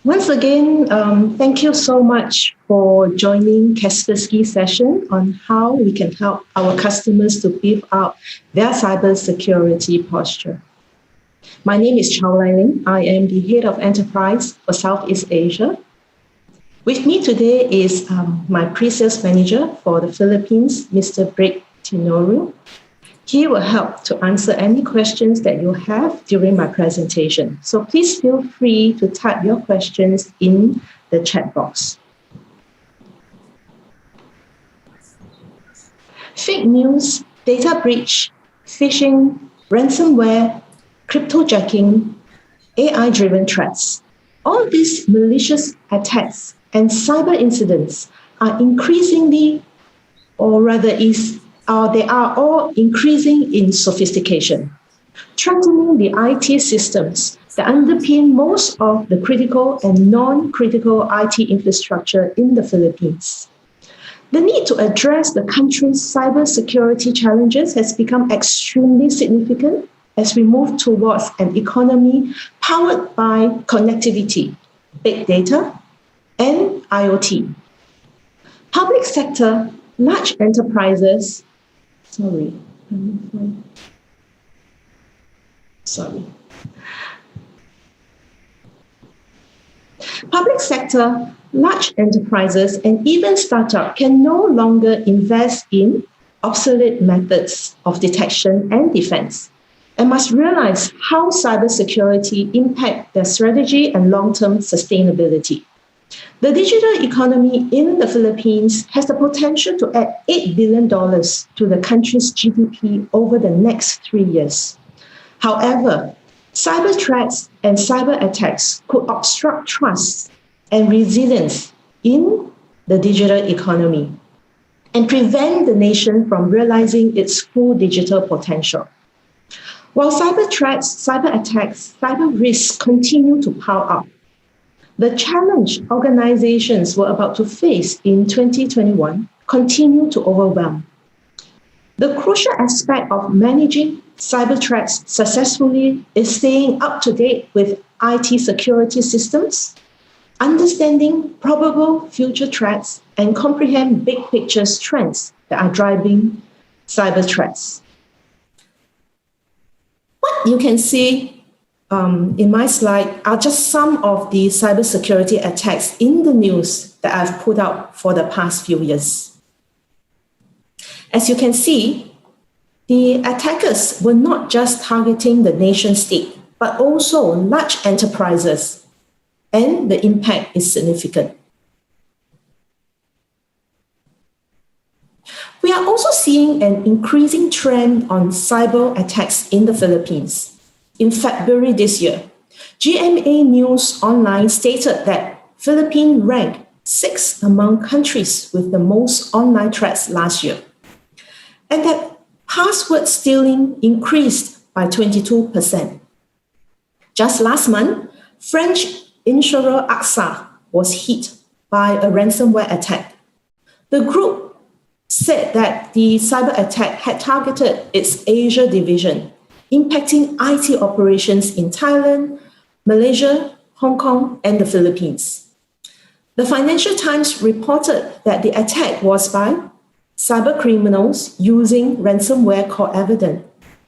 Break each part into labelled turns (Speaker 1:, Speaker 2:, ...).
Speaker 1: Once again, thank you so much for joining Kaspersky session on how we can help our customers to beef up their cybersecurity posture. My name is Chow Lai Ling. I am the Head of Enterprise for Southeast Asia. With me today is my pre-sales manager for the Philippines, Mr. Brick Tinoru. He will help to answer any questions that you have during my presentation. So please feel free to type your questions in the chat box. Fake news, data breach, phishing, ransomware, cryptojacking, AI-driven threats. All these malicious attacks and cyber incidents are increasingly, or rather they are all increasing in sophistication, threatening the IT systems that underpin most of the critical and non-critical IT infrastructure in the Philippines. The need to address the country's cybersecurity challenges has become extremely significant as we move towards an economy powered by connectivity, big data, and IoT. Public sector, large enterprises, Public sector, large enterprises, and even startups can no longer invest in obsolete methods of detection and defense, and must realize how cybersecurity impacts their strategy and long-term sustainability. The digital economy in the Philippines has the potential to add $8 billion to the country's GDP over the next 3 years. However, cyber threats and cyber attacks could obstruct trust and resilience in the digital economy and prevent the nation from realizing its full digital potential. While cyber threats, cyber attacks, cyber risks continue to pile up, the challenge organizations were about to face in 2021 continue to overwhelm. The crucial aspect of managing cyber threats successfully is staying up to date with IT security systems, understanding probable future threats, and comprehend big picture trends that are driving cyber threats. What you can see in my slide are just some of the cybersecurity attacks in the news that I've put out for the past few years. As you can see, the attackers were not just targeting the nation state, but also large enterprises, and the impact is significant. We are also seeing an increasing trend on cyber attacks in the Philippines. In February this year, GMA News Online stated that Philippines ranked 6th among countries with the most online threats last year, and that password stealing increased by 22%. Just last month, French insurer AXA was hit by a ransomware attack. The group said that the cyber attack had targeted its Asia division, impacting IT operations in Thailand, Malaysia, Hong Kong, and the Philippines. The Financial Times reported that the attack was by cyber criminals using ransomware called Evident,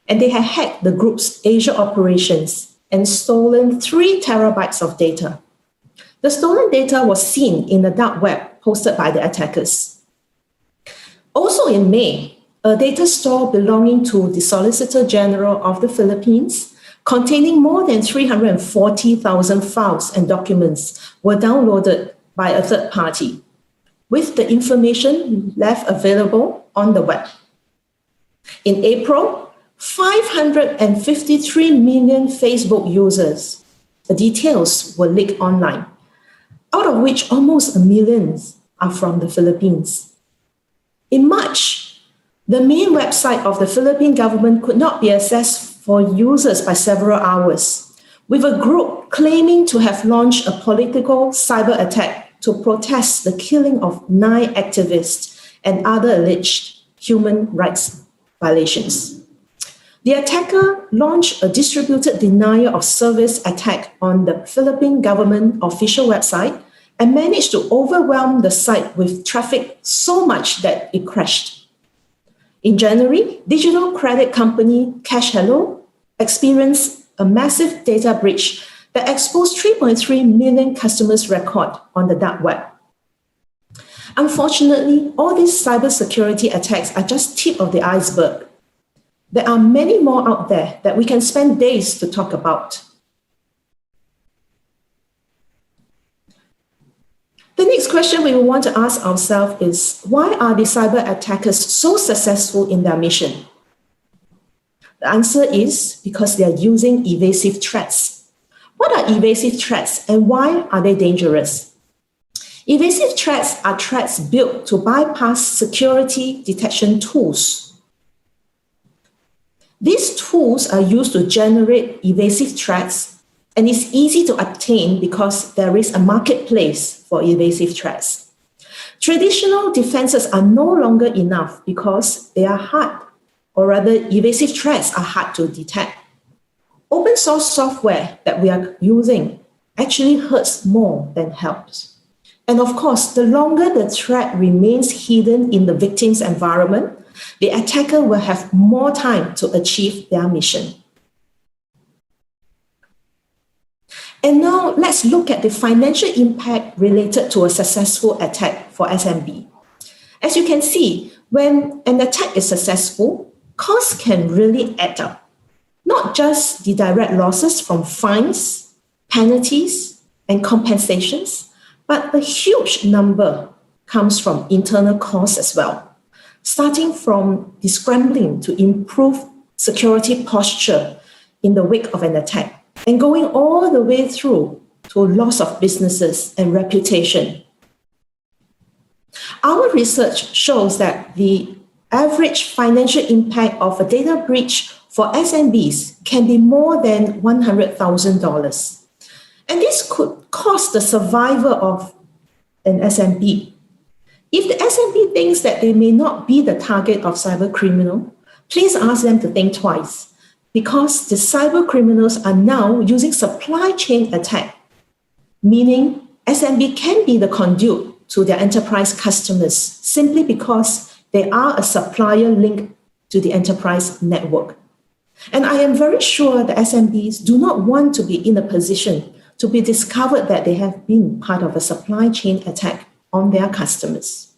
Speaker 1: and they had hacked the group's Asia operations and stolen 3 terabytes of data. The stolen data was seen in the dark web posted by the attackers. Also in May, a data store belonging to the Solicitor General of the Philippines, containing more than 340,000 files and documents, were downloaded by a third party, with the information left available on the web. In April, 553 million Facebook users, the details were leaked online, out of which almost 1 million are from the Philippines. In March, the main website of the Philippine government could not be accessed for users by several hours, with a group claiming to have launched a political cyber attack to protest the killing of 9 activists and other alleged human rights violations. The attacker launched a distributed denial of service attack on the Philippine government official website and managed to overwhelm the site with traffic so much that it crashed. In January, digital credit company Cash Hello experienced a massive data breach that exposed 3.3 million customers' record on the dark web. Unfortunately, all these cybersecurity attacks are just tip of the iceberg. There are many more out there that we can spend days to talk about. The next question we will want to ask ourselves is, why are the cyber attackers so successful in their mission? The answer is because they are using evasive threats. What are evasive threats and why are they dangerous? Evasive threats are threats built to bypass security detection tools. These tools are used to generate evasive threats, and it's easy to obtain because there is a marketplace for evasive threats. Traditional defenses are no longer enough because they are hard, or rather, evasive threats are hard to detect. Open source software that we are using actually hurts more than helps. And of course, the longer the threat remains hidden in the victim's environment, the attacker will have more time to achieve their mission. And now let's look at the financial impact related to a successful attack for SMB. As you can see, when an attack is successful, costs can really add up. Not just the direct losses from fines, penalties, and compensations, but a huge number comes from internal costs as well, starting from the scrambling to improve security posture in the wake of an attack, and going all the way through to loss of businesses and reputation. Our research shows that the average financial impact of a data breach for SMBs can be more than $100,000. And this could cost the survival of an SMB. If the SMB thinks that they may not be the target of cyber criminal, please ask them to think twice, because the cyber criminals are now using supply chain attack, meaning SMB can be the conduit to their enterprise customers simply because they are a supplier linked to the enterprise network. And I am very sure the SMBs do not want to be in a position to be discovered that they have been part of a supply chain attack on their customers.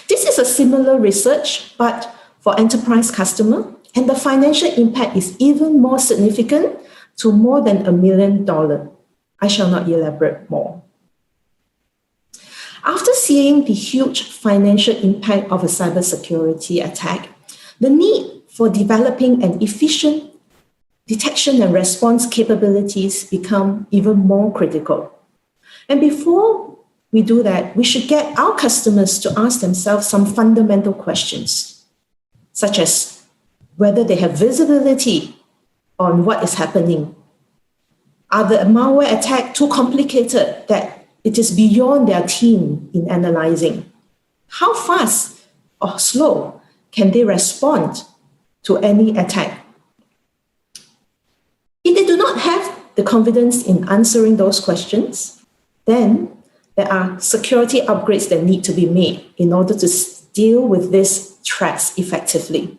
Speaker 1: This is a similar research, but for enterprise customer, and the financial impact is even more significant to more than $1 million. I shall not elaborate more. After seeing the huge financial impact of a cybersecurity attack, the need for developing an efficient detection and response capabilities become even more critical. And before we do that, we should get our customers to ask themselves some fundamental questions, such as whether they have visibility on what is happening. Are the malware attack too complicated that it is beyond their team in analyzing? How fast or slow can they respond to any attack? If they do not have the confidence in answering those questions, then there are security upgrades that need to be made in order to deal with these threats effectively.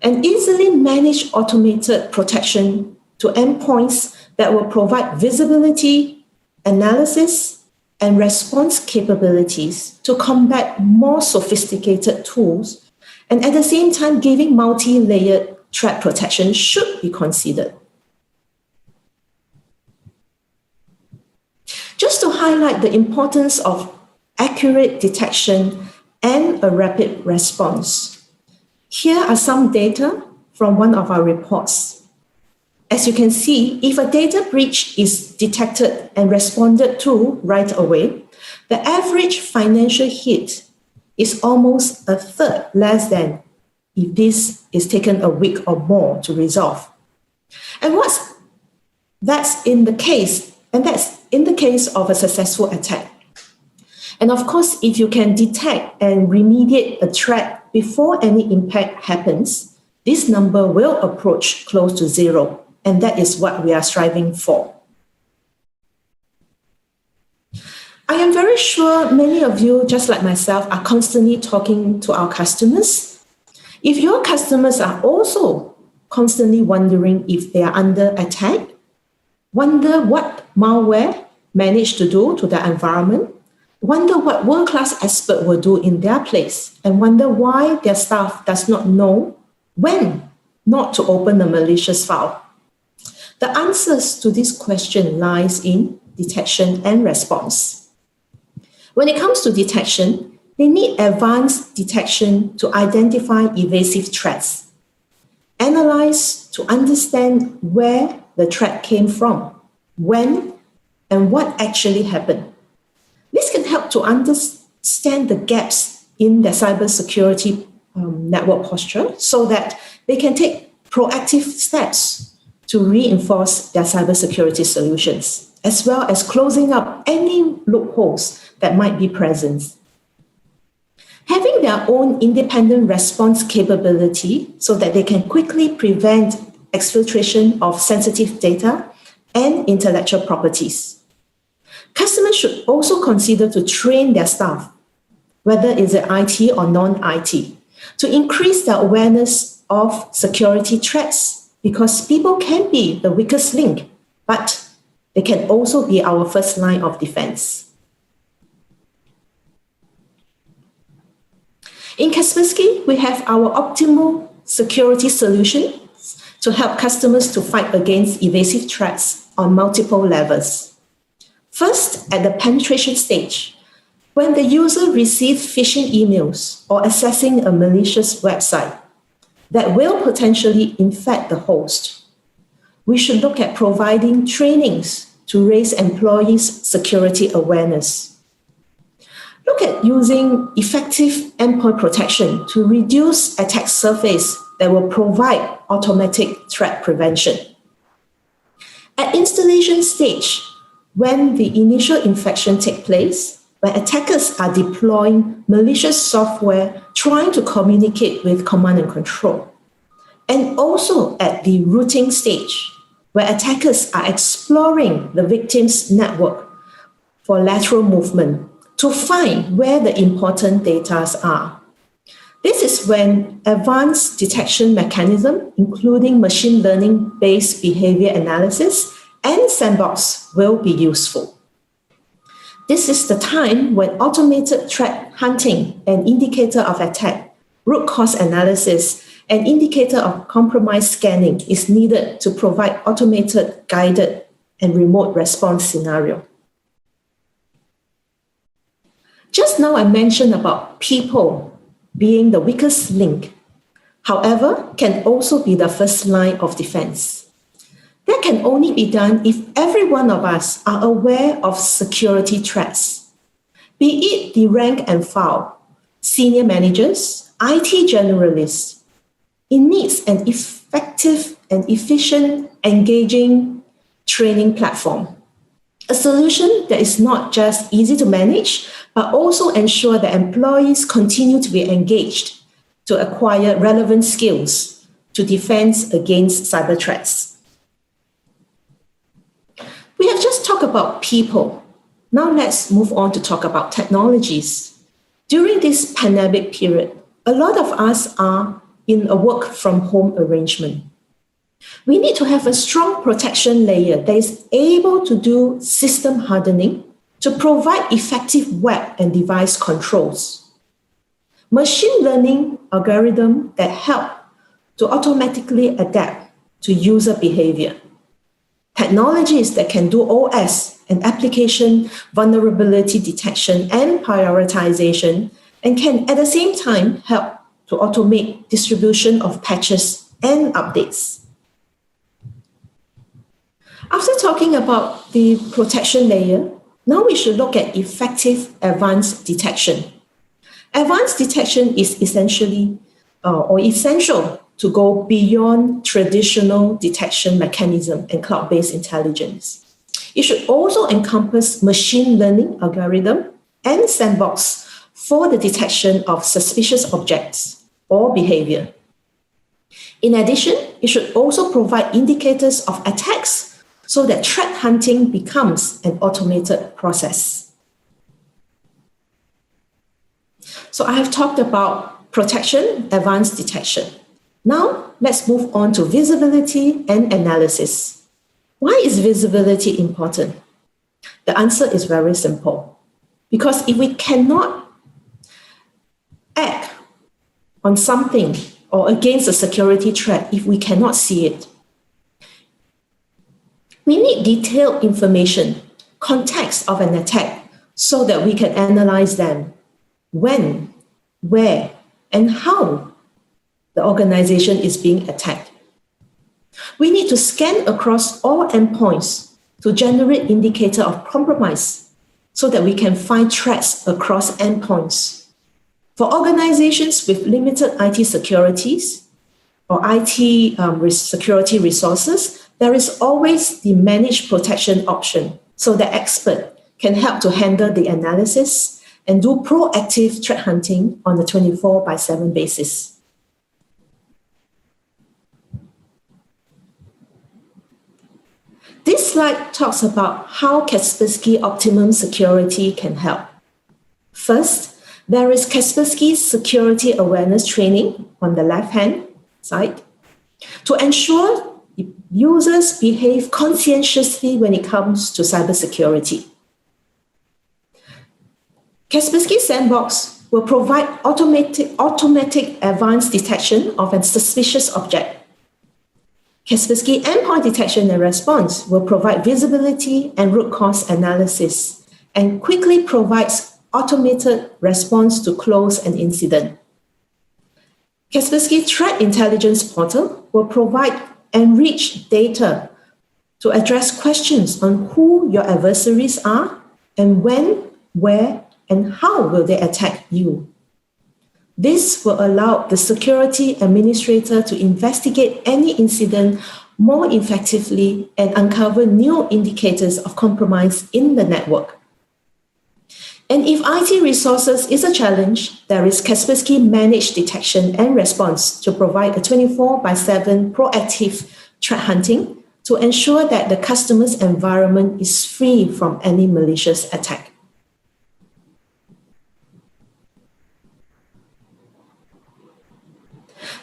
Speaker 1: An easily managed automated protection to endpoints that will provide visibility, analysis, and response capabilities to combat more sophisticated tools, and at the same time giving multi-layered threat protection should be considered. Just to highlight the importance of accurate detection and a rapid response, here are some data from one of our reports. As you can see, if a data breach is detected and responded to right away, the average financial hit is almost a third less than if this is taken a week or more to resolve. And that's in the case of a successful attack. And of course, if you can detect and remediate a threat before any impact happens, this number will approach close to zero, and that is what we are striving for. I am very sure many of you, just like myself, are constantly talking to our customers. If your customers are also constantly wondering if they are under attack, wonder what malware managed to do to their environment, wonder what world-class expert will do in their place, and wonder why their staff does not know when not to open a malicious file. The answers to this question lies in detection and response. When it comes to detection, they need advanced detection to identify evasive threats, analyze to understand where the threat came from, when, and what actually happened. This can help to understand the gaps in their cybersecurity network posture so that they can take proactive steps to reinforce their cybersecurity solutions, as well as closing up any loopholes that might be present. Having their own independent response capability so that they can quickly prevent exfiltration of sensitive data and intellectual properties. Customers should also consider to train their staff, whether it's IT or non-IT, to increase their awareness of security threats, because people can be the weakest link, but they can also be our first line of defense. In Kaspersky, we have our optimal security solutions to help customers to fight against evasive threats on multiple levels. First, at the penetration stage, when the user receives phishing emails or accessing a malicious website that will potentially infect the host, we should look at providing trainings to raise employees' security awareness. Look at using effective endpoint protection to reduce attack surface that will provide automatic threat prevention. At installation stage, when the initial infection takes place, when attackers are deploying malicious software trying to communicate with command and control. And also at the routing stage, where attackers are exploring the victim's network for lateral movement to find where the important data are. This is when advanced detection mechanism, including machine learning-based behavior analysis and sandbox, will be useful. This is the time when automated threat hunting and indicator of attack, root cause analysis, and indicator of compromise scanning is needed to provide automated, guided, and remote response scenario. Just now I mentioned about people being the weakest link, however, can also be the first line of defense. That can only be done if every one of us are aware of security threats, be it the rank and file, senior managers, IT generalists. It needs an effective and efficient, engaging training platform. A solution that is not just easy to manage, but also ensure that employees continue to be engaged to acquire relevant skills to defend against cyber threats. We have just talked about people. Now let's move on to talk about technologies. During this pandemic period, a lot of us are in a work from home arrangement. We need to have a strong protection layer that is able to do system hardening to provide effective web and device controls. Machine learning algorithms that help to automatically adapt to user behavior. Technologies that can do OS and application vulnerability detection and prioritization, and can at the same time help to automate distribution of patches and updates. After talking about the protection layer, now we should look at effective advanced detection. Advanced detection is essential to go beyond traditional detection mechanism and cloud-based intelligence. It should also encompass machine learning algorithm and sandbox for the detection of suspicious objects, or behavior. In addition, it should also provide indicators of attacks so that threat hunting becomes an automated process. So I have talked about protection, advanced detection. Now, let's move on to visibility and analysis. Why is visibility important? The answer is very simple. Because if we cannot act on something or against a security threat, if we cannot see it, we need detailed information, context of an attack, so that we can analyze them. When, where, and how the organization is being attacked. We need to scan across all endpoints to generate indicator of compromise so that we can find threats across endpoints. For organizations with limited IT securities or IT security resources, there is always the managed protection option so the expert can help to handle the analysis and do proactive threat hunting on a 24/7 basis. This slide talks about how Kaspersky Optimum Security can help. First, there is Kaspersky's security awareness training on the left-hand side to ensure users behave conscientiously when it comes to cybersecurity. Kaspersky Sandbox will provide automatic advanced detection of a suspicious object. Kaspersky Endpoint Detection and Response will provide visibility and root cause analysis and quickly provides automated response to close an incident. Kaspersky Threat Intelligence Portal will provide enriched data to address questions on who your adversaries are and when, where, and how will they attack you. This will allow the security administrator to investigate any incident more effectively and uncover new indicators of compromise in the network. And if IT resources is a challenge, there is Kaspersky Managed Detection and Response to provide a 24/7 proactive threat hunting to ensure that the customer's environment is free from any malicious attack.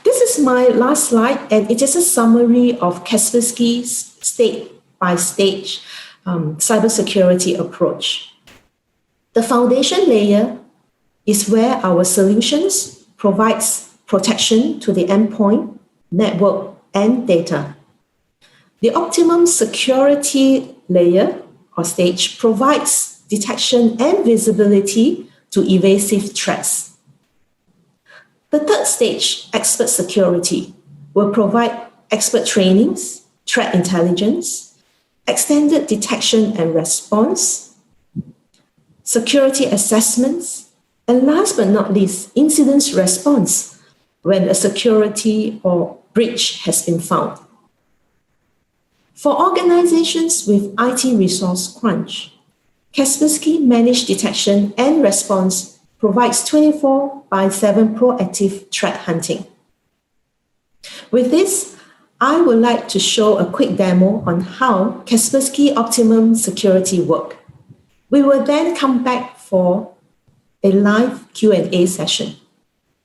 Speaker 1: This is my last slide, and it is a summary of Kaspersky's state-by-stage cybersecurity approach. The foundation layer is where our solutions provides protection to the endpoint, network, and data. The optimum security layer or stage provides detection and visibility to evasive threats. The third stage, expert security, will provide expert trainings, threat intelligence, extended detection and response, security assessments, and last but not least, incident response when a security or breach has been found. For organizations with IT resource crunch, Kaspersky Managed Detection and Response provides 24/7 proactive threat hunting. With this, I would like to show a quick demo on how Kaspersky Optimum Security work. We will then come back for a live Q&A session.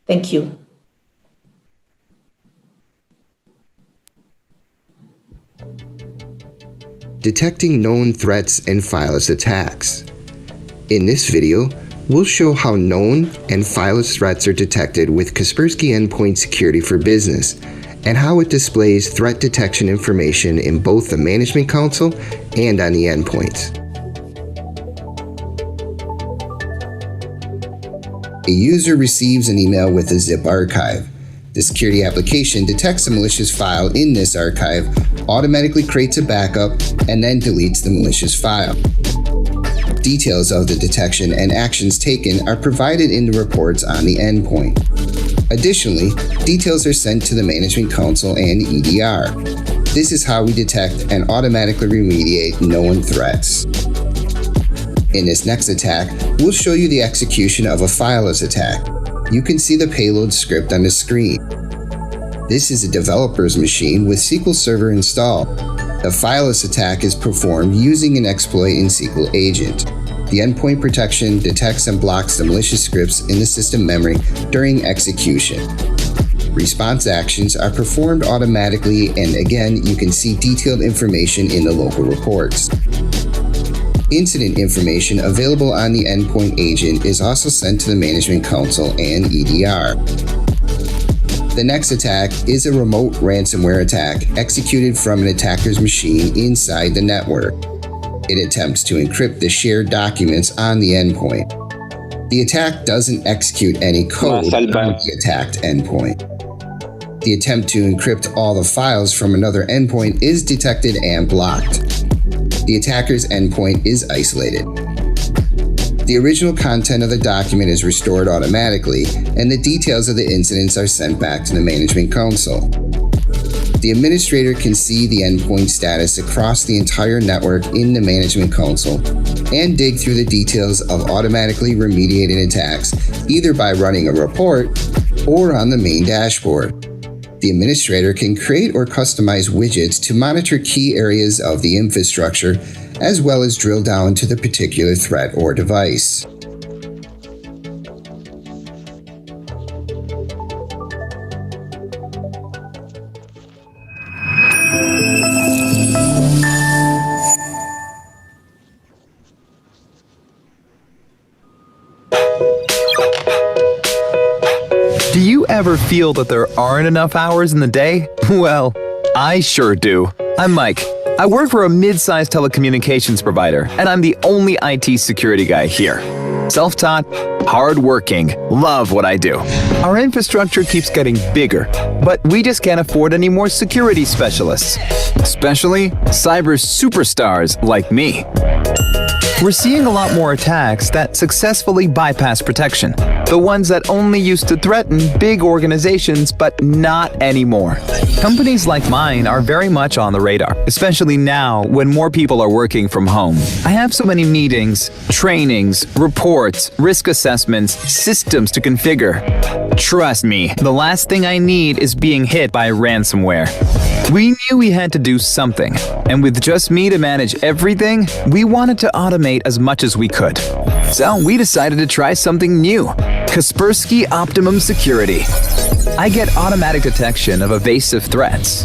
Speaker 1: Thank you.
Speaker 2: Detecting known threats and fileless attacks. In this video, we'll show how known and fileless threats are detected with Kaspersky Endpoint Security for Business and how it displays threat detection information in both the Management Console and on the endpoints. A user receives an email with a zip archive. The security application detects a malicious file in this archive, automatically creates a backup, and then deletes the malicious file. Details of the detection and actions taken are provided in the reports on the endpoint. Additionally, details are sent to the Management Console and EDR. This is how we detect and automatically remediate known threats. In this next attack, we'll show you the execution of a fileless attack. you can see the payload script on the screen. This is a developer's machine with SQL Server installed. A fileless attack is performed using an exploit in SQL Agent. The endpoint protection detects and blocks the malicious scripts in the system memory during execution. Response actions are performed automatically, and again, you can see detailed information in the local reports. Incident information available on the endpoint agent is also sent to the Management Console and EDR. The next attack is a remote ransomware attack executed from an attacker's machine inside the network. It attempts to encrypt the shared documents on the endpoint. The attack doesn't execute any code on the attacked endpoint. The attempt to encrypt all the files from another endpoint is detected and blocked. The attacker's endpoint is isolated. The original content of the document is restored automatically, and the details of the incidents are sent back to the Management Console. The administrator can see the endpoint status across the entire network in the Management Console and dig through the details of automatically remediated attacks, either by running a report or on the main dashboard. The administrator can create or customize widgets to monitor key areas of the infrastructure, as well as drill down to the particular threat or device.
Speaker 3: Do you ever feel that there aren't enough hours in the day? Well, I sure do. I'm Mike. I work for a mid-sized telecommunications provider, and I'm the only IT security guy here. Self-taught, hard-working, love what I do. Our infrastructure keeps getting bigger, but we just can't afford any more security specialists, especially cyber superstars like me. We're seeing a lot more attacks that successfully bypass protection. The ones that only used to threaten big organizations, but not anymore. Companies like mine are very much on the radar, especially now when more people are working from home. I have so many meetings, trainings, reports, risk assessments, systems to configure. Trust me, the last thing I need is being hit by ransomware. We knew we had to do something, and with just me to manage everything, we wanted to automate as much as we could. So we decided to try something new, Kaspersky Optimum Security. I get automatic detection of evasive threats,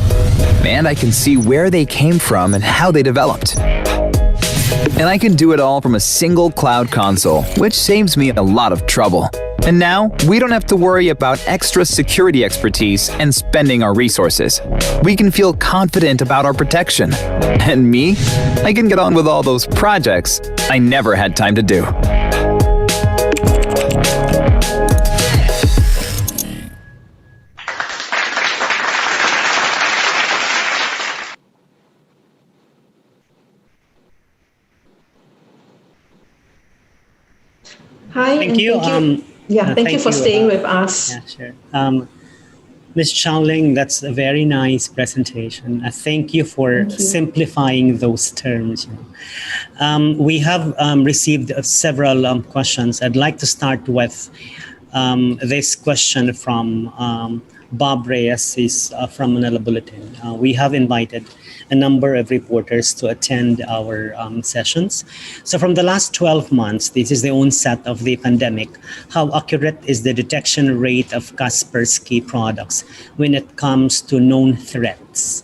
Speaker 3: and I can see where they came from and how they developed. And I can do it all from a single cloud console, which saves me a lot of trouble. And now, we don't have to worry about extra security expertise and spending our resources. We can feel confident about our protection. And me? I can get on with all those projects I never had time to do.
Speaker 1: Hi.
Speaker 4: Thank you.
Speaker 1: Thank you for staying with us.
Speaker 4: Yeah, sure. Ms. Changling, that's a very nice presentation. Thank you for simplifying those terms. We have received several questions. I'd like to start with this question from Bob Reyes. Is from Manila Bulletin. We have invited a number of reporters to attend our sessions. So from the last 12 months, this is the onset of the pandemic, how accurate is the detection rate of Kaspersky products when it comes to known threats?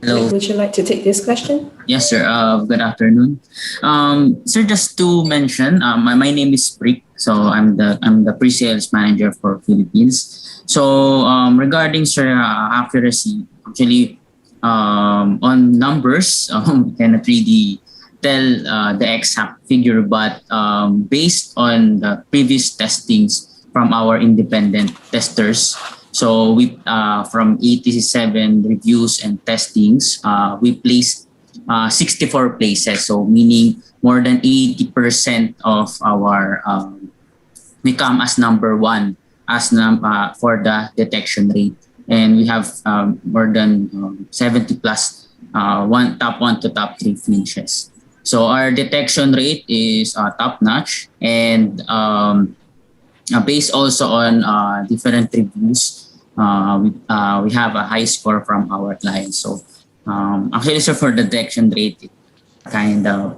Speaker 5: Hello.
Speaker 1: Would you like to take this question?
Speaker 5: Yes, sir. Good afternoon. Sir, just to mention, my name is Prick. So I'm the pre-sales manager for Philippines. So regarding, sir, accuracy, actually, on numbers, we cannot really tell the exact figure, but based on the previous testings from our independent testers, so we from 87 reviews and testings, we placed 64 places. So meaning more than 80% of our we come as number one as for the detection rate. And we have more than 70 plus top one to top three finishes. So our detection rate is top notch, and based also on different reviews, we have a high score from our clients. So actually, so for the detection rate, it kind of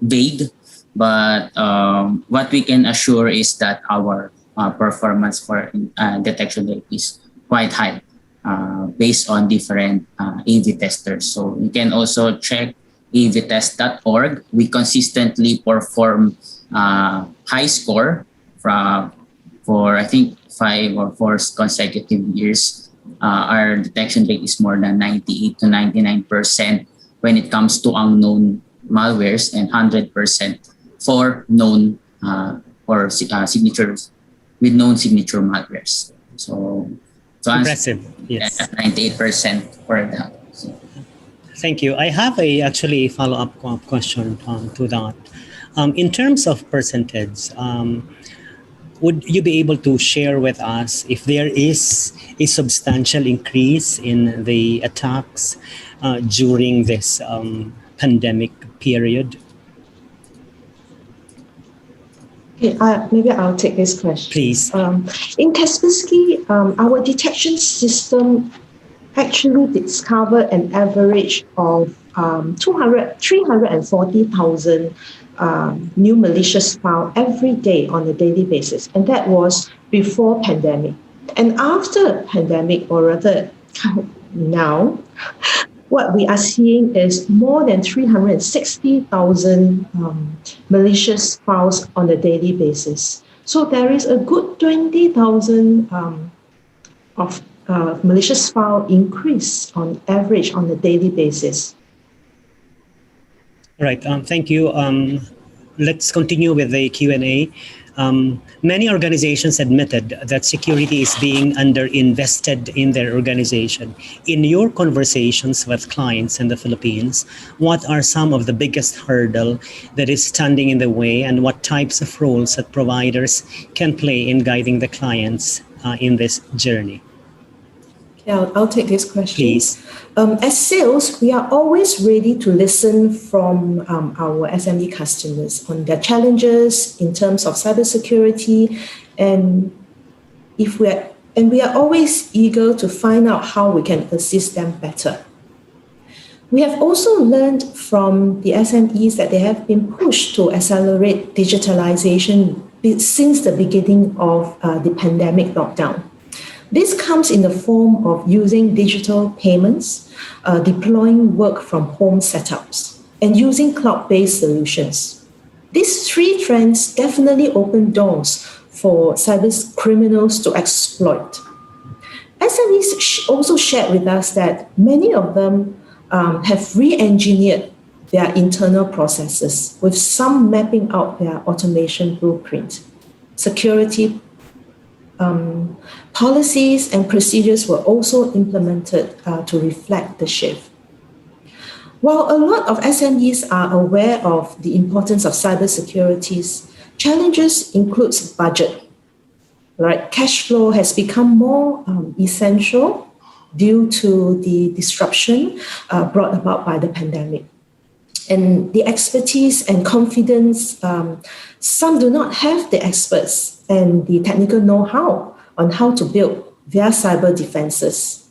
Speaker 5: vague, but what we can assure is that our performance for detection rate is quite high based on different AV testers. So you can also check avtest.org. We consistently perform high score for I think 5 or 4 consecutive years. Our detection rate is more than 98 to 99% when it comes to unknown malwares, and 100% for known signatures with known signature malwares. So
Speaker 4: Impressive. Yes.
Speaker 5: 98% for that. So,
Speaker 4: Thank you. I have actually a follow-up question to that. In terms of percentage, would you be able to share with us if there is a substantial increase in the attacks during this pandemic period?
Speaker 1: Okay, maybe I'll take this question.
Speaker 4: Please.
Speaker 1: In Kaspersky, our detection system actually discovered an average of 340,000 new malicious files every day on a daily basis, and that was before pandemic. And after pandemic, or rather now, what we are seeing is more than 360,000 malicious files on a daily basis. So there is a good 20,000 of malicious file increase on average on a daily basis.
Speaker 4: Right. Thank you. Let's continue with the Q&A. Many organizations admitted that security is being underinvested in their organization. In your conversations with clients in the Philippines, what are some of the biggest hurdle that is standing in the way, and what types of roles that providers can play in guiding the clients in this journey?
Speaker 1: Yeah, I'll take this question.
Speaker 4: Please.
Speaker 1: As sales, we are always ready to listen from our SME customers on their challenges in terms of cybersecurity, and we are always eager to find out how we can assist them better. We have also learned from the SMEs that they have been pushed to accelerate digitalization since the beginning of the pandemic lockdown. This comes in the form of using digital payments, deploying work from home setups, and using cloud-based solutions. These 3 trends definitely open doors for cyber criminals to exploit. SMEs also shared with us that many of them have re-engineered their internal processes, with some mapping out their automation blueprint. Security policies and procedures were also implemented to reflect the shift. While a lot of SMEs are aware of the importance of cybersecurity, challenges include budget. Right? Cash flow has become more essential due to the disruption brought about by the pandemic. And the expertise and confidence, some do not have the experts and the technical know-how on how to build their cyber defenses.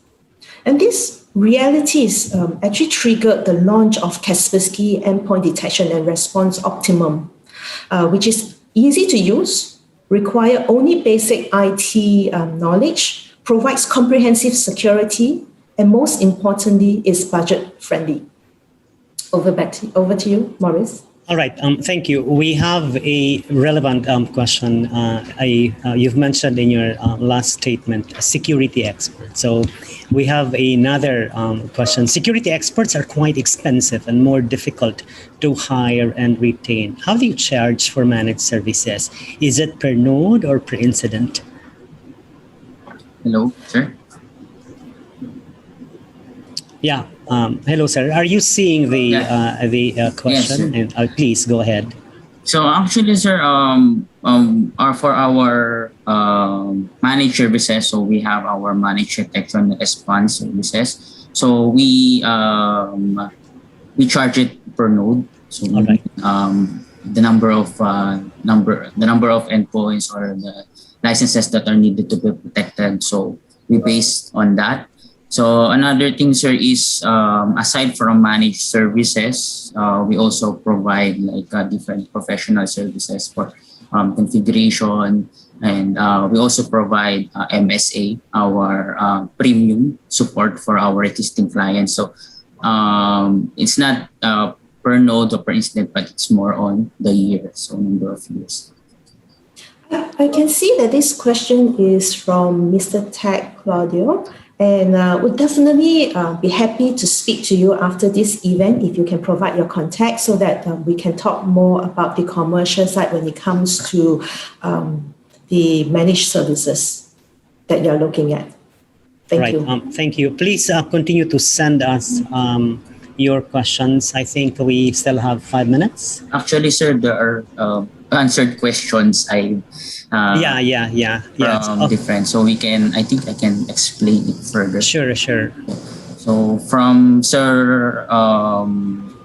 Speaker 1: And these realities actually triggered the launch of Kaspersky Endpoint Detection and Response Optimum, which is easy to use, require only basic IT knowledge, provides comprehensive security, and most importantly, is budget-friendly. Over to you, Maurice.
Speaker 4: All right. Thank you. We have a relevant question. You've mentioned in your last statement, security expert. So we have another question. Security experts are quite expensive and more difficult to hire and retain. How do you charge for managed services? Is it per node or per incident?
Speaker 5: hello, sir.
Speaker 4: Yeah. Hello, sir. Are you seeing the question?
Speaker 5: Yes,
Speaker 4: and please go ahead.
Speaker 5: So actually, sir, for our managed services, so we have our managed detection and response services. So we charge it per node. So
Speaker 4: All right.
Speaker 5: the number of endpoints or the licenses that are needed to be protected. So we based on that. So another thing, sir, is aside from managed services, we also provide like different professional services for configuration, and we also provide MSA, our premium support for our existing clients. So it's not per node or per incident, but it's more on the year, so number of years.
Speaker 1: I can see that this question is from Mr. Tag Claudio, and would definitely be happy to speak to you after this event if you can provide your contact so that we can talk more about the commercial side when it comes to the managed services that you're looking at. Thank you.
Speaker 4: Thank you. Please continue to send us your questions. I think we still have 5 minutes.
Speaker 5: Actually, sir, there are answered questions. Different. So I think I can explain it further.
Speaker 4: Sure.
Speaker 5: So from Sir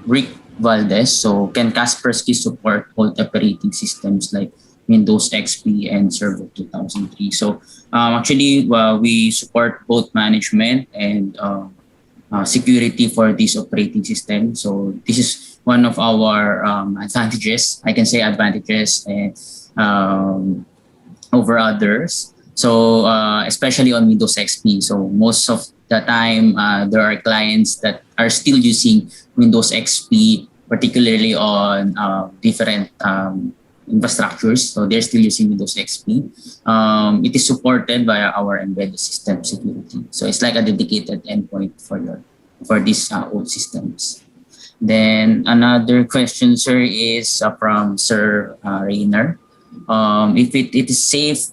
Speaker 5: Rick Valdez, so can Kaspersky support all operating systems like Windows XP and Server 2003? So actually, we support both management and security for this operating system. So this is one of our advantages. I can say advantages over others. So especially on Windows XP. So most of the time, there are clients that are still using Windows XP, particularly on different infrastructures. So they're still using Windows XP. It is supported by our embedded system security. So it's like a dedicated endpoint for these old systems. Then another question, sir, is from Sir Rainer. If it is safe,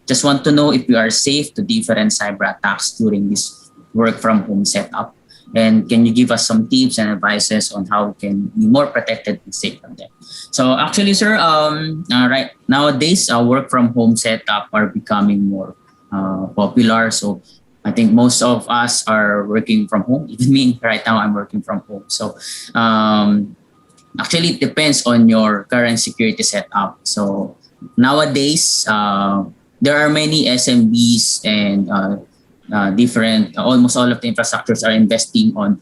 Speaker 5: just want to know if you are safe to different cyber attacks during this work from home setup. And can you give us some tips and advices on how we can be more protected and safe from them? So actually, sir, right nowadays, work from home setup are becoming more popular. So I think most of us are working from home. Even me, right now, I'm working from home. So actually, it depends on your current security setup. So nowadays, there are many SMBs and almost all of the infrastructures are investing on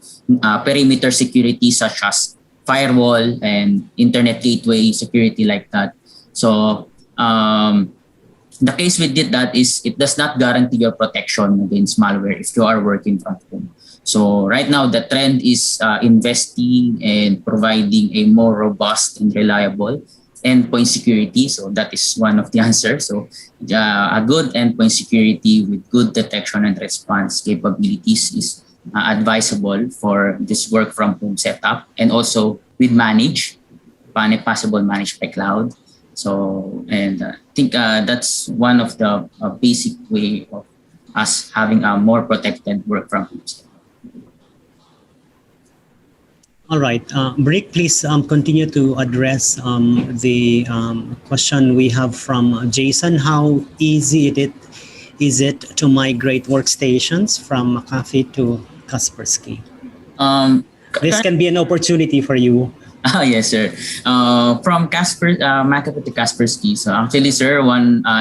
Speaker 5: perimeter security such as firewall and internet gateway security like that. So the case we did that is it does not guarantee your protection against malware if you are working from home. So right now the trend is investing and providing a more robust and reliable endpoint security. So that is one of the answers. So a good endpoint security with good detection and response capabilities is advisable for this work from home setup, and also with possible managed by cloud. So, and I think that's one of the basic way of us having a more protected work from home setup.
Speaker 4: All right, Brick, please continue to address the question we have from Jason. How easy is it to migrate workstations from McAfee to Kaspersky? This can be an opportunity for you.
Speaker 5: Oh, yes, sir. From McAfee to Kaspersky. So actually, sir,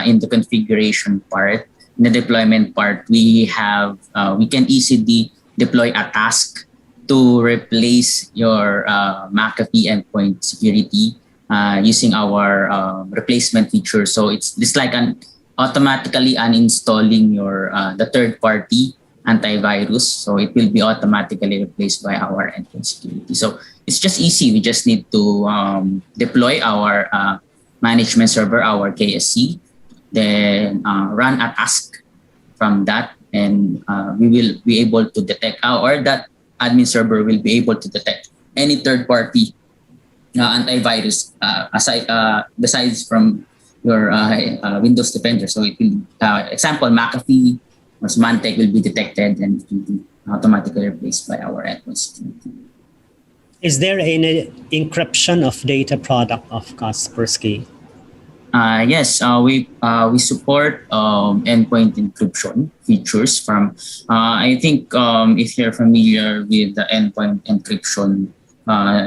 Speaker 5: in the configuration part, in the deployment part, we can easily deploy a task to replace your McAfee endpoint security using our replacement feature. So it's like automatically uninstalling the third-party antivirus. So it will be automatically replaced by our endpoint security. So it's just easy. We just need to deploy our management server, our KSC, then run a task from that, and we will be able to detect, or that admin server will be able to detect any third-party antivirus besides from your Windows Defender. So it will, example, McAfee or Symantec will be detected and it will be automatically replaced by our endpoint security.
Speaker 4: Is there any encryption of data product of Kaspersky?
Speaker 5: Yes, we support endpoint encryption features from, I think if you're familiar with the endpoint encryption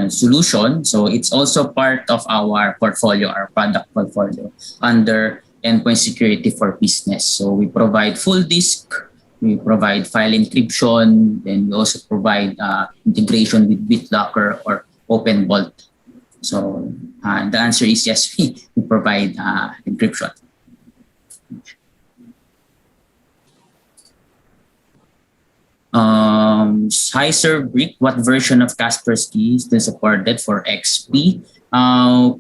Speaker 5: solution. So it's also part of our portfolio, our product portfolio under endpoint security for business. So we provide full disk, we provide file encryption, then we also provide integration with BitLocker or OpenVault. So the answer is yes, we provide encryption. Hi Sir Brick, what version of Kaspersky is still supported for XP?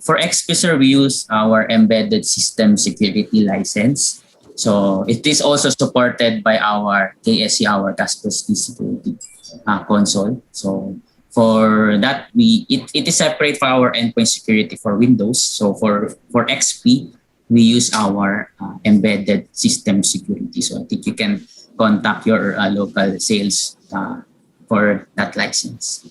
Speaker 5: For XP, sir, we use our embedded system security license. So it is also supported by our KSC, our Kaspersky security console. So for that, it is separate for our endpoint security for Windows. So for XP, we use our embedded system security. So I think you can contact your local sales for that license.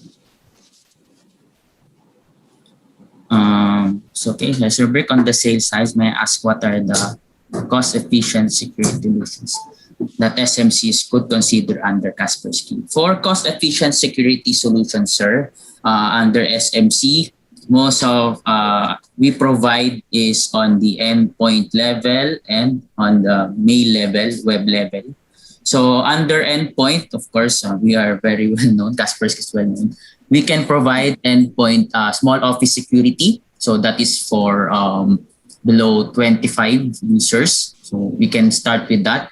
Speaker 5: So okay, let's break on the sales side. May I ask what are the cost-efficient security solutions that SMCs could consider under Kaspersky? For cost-efficient security solutions, sir, under SMC, most of we provide is on the endpoint level and on the mail level, web level. So under endpoint, of course, we are very well known. Kaspersky is well known. We can provide endpoint small office security. So that is for below 25 users. So we can start with that.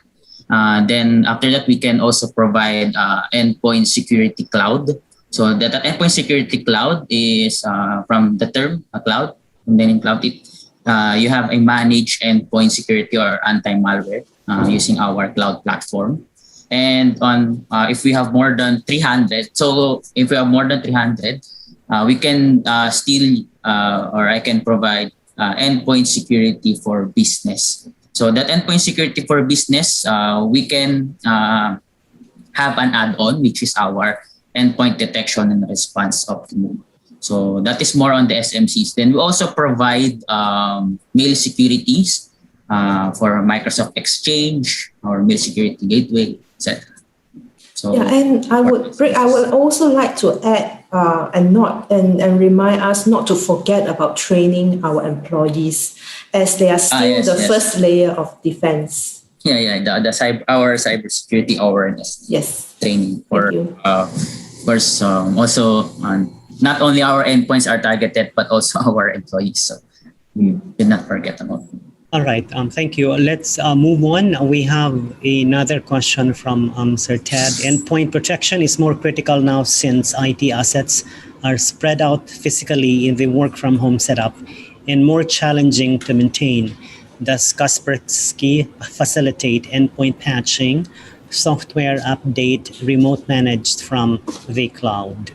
Speaker 5: Then after that, we can also provide endpoint security cloud. So that endpoint security cloud is from the term cloud. And then in cloud, you have a managed endpoint security or anti-malware using our cloud platform. And on if we have more than 300, so if we have more than 300, we can still or I can provide endpoint security for business. So that endpoint security for business, we can have an add-on, which is our endpoint detection and response optimum. So that is more on the SMCs. Then we also provide mail securities for Microsoft Exchange or mail security gateway, etc. So
Speaker 1: yeah, and I would also like to add and remind us not to forget about training our employees, as they are still the first layer of defense.
Speaker 5: Our cybersecurity awareness.
Speaker 1: Yes.
Speaker 5: Training for of course also not only our endpoints are targeted but also our employees. So we did not forget about them.
Speaker 4: All right. Thank you. Let's move on. We have another question from Sir Ted. Endpoint protection is more critical now since IT assets are spread out physically in the work from home setup and more challenging to maintain. Does Kaspersky facilitate endpoint patching, software update, remote managed from the cloud?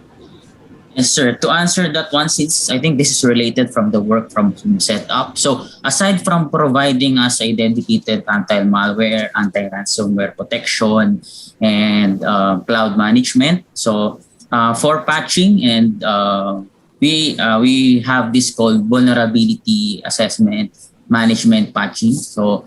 Speaker 5: Yes, sir. To answer that one, since I think this is related from the work from home setup. So aside from providing us a dedicated anti-malware, anti-ransomware protection, and cloud management. So for patching and we have this called vulnerability assessment management patching. So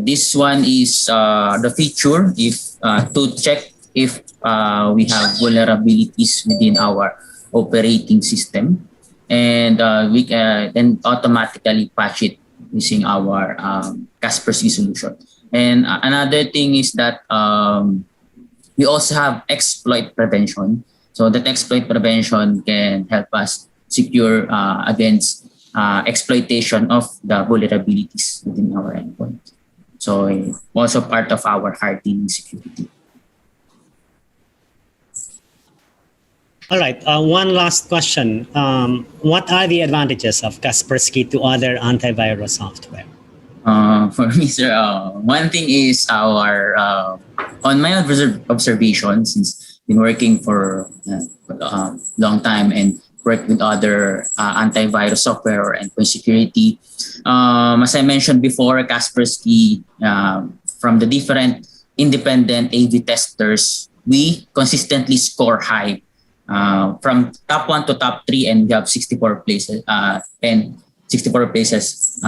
Speaker 5: this one is the feature if to check if we have vulnerabilities within our operating system, and we can then automatically patch it using our Kaspersky solution. And another thing is that we also have exploit prevention. So that exploit prevention can help us secure against exploitation of the vulnerabilities within our endpoint. So also part of our hardening security.
Speaker 4: All right. One last question. What are the advantages of Kaspersky to other antivirus software?
Speaker 5: For me, sir, one thing is our on my observation, since been working for a long time and work with other antivirus software or endpoint security. As I mentioned before, Kaspersky, from the different independent AV testers, we consistently score high. From top 1 to top 3, and we have 64 places and 64 places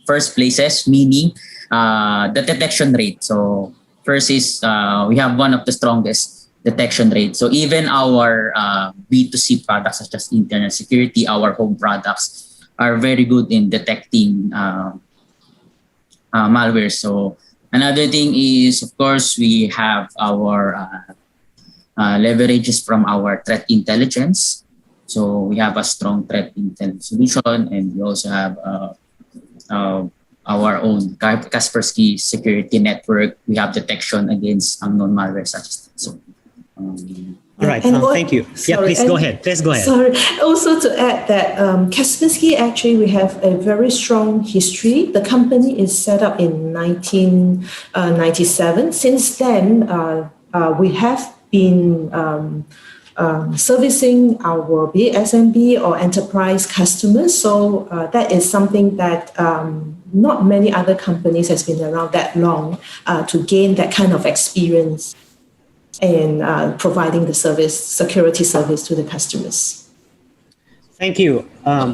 Speaker 5: first places, meaning the detection rate. So first is we have one of the strongest detection rate. So even our B2C products such as internet security, our home products are very good in detecting malware. So another thing is, of course, we have our leverages from our threat intelligence. So we have a strong threat intelligence solution, and we also have our own Kaspersky security network. We have detection against unknown malware such as that. So,
Speaker 4: all right, thank you. Yeah, please go ahead. Please go ahead.
Speaker 1: Sorry. Also to add that Kaspersky, actually, we have a very strong history. The company is set up in 1997. Since then, we have been servicing our be it SMB or enterprise customers. So that is something that not many other companies has been around that long to gain that kind of experience in providing the security service to the customers.
Speaker 4: Thank you.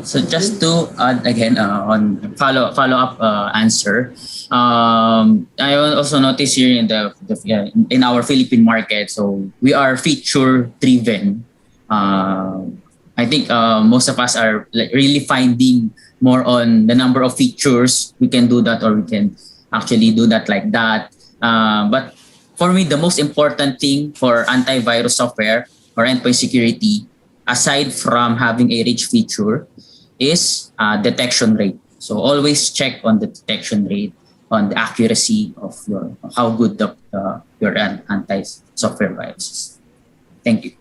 Speaker 5: So just to add again on follow-up answer, I also noticed here in our Philippine market, so we are feature driven. I think most of us are really finding more on the number of features we can do that, or we can actually do that like that. But for me, the most important thing for antivirus software or endpoint security, aside from having a rich feature, is detection rate. So always check on the detection rate, on the accuracy of how good your anti-software virus is. Thank you.